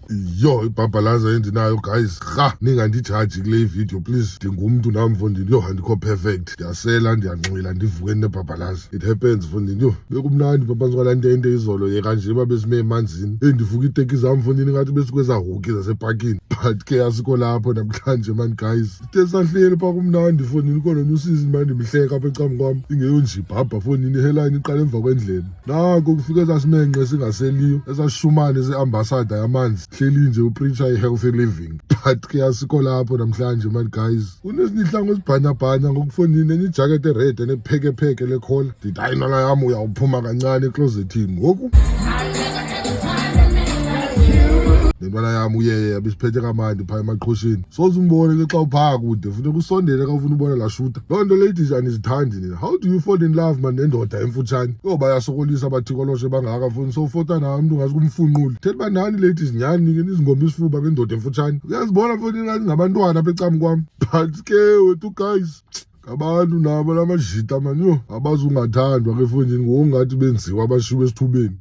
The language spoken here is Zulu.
Yo, ibhabhalaza endinayo guys, ningandijaji kule video please. Ndingumntu nam mfondini, yo andikho perfect, ndiyasela ndiyanxila ndivuke nebhabhalaza. It happens mfondini, yo bekumnandi phaphantsi kwalaa ntente izolo yeka nje uba besime emanzini. Ndivuka iiteki zam mfondini ngathi besikweza hoki zasepakini, but ke asikho lapho namhlanje man guys. Sithe sahleli phaa kumnandi mfondini, kolona usizi mani ndimhleka apha ecam kwam, ingeyonjibhabha mfondini, ihairline iqala emva kwendlebe. Nako kufike esasimenxe singaseliyo, esashumane se-ambasada yamanzi, hleli nje upreacher i-healthy living, but ke asikho lapho namhlanje man guys. Kunesinihlangu esibhanyabhanya ngokufondini, enye ijaketi ered enepheke lekhola. Ndithi hayi nala yam uyawuphuma kancane eklozethini ngoku. Nentwana yam uyeye abisiphethe kamandi phaa emaqhosheni. Soze umbone ke xa uphaa kude, funeka usondele xa ufuna ubona laa shuta. Loo nto leyithi nje anizithandi nina. How do you fall in love man nendoda emfutshane? Yo bayasokolisa abathikoloshe bangaka mfuni, sowufota nawe mntu ngazi kumfunqule. Thetha uba nani leyithi zinyani ke nizingoma isifuba ngendoda emfutshane. Uyazibona mfuni ngathi ngabantwana apha ecam kwam, but ke wethu guys ngabantu nabo la majita man, yo abazungathandwa ke mfondini ngokungathi benziwa abashiywe esithubeni.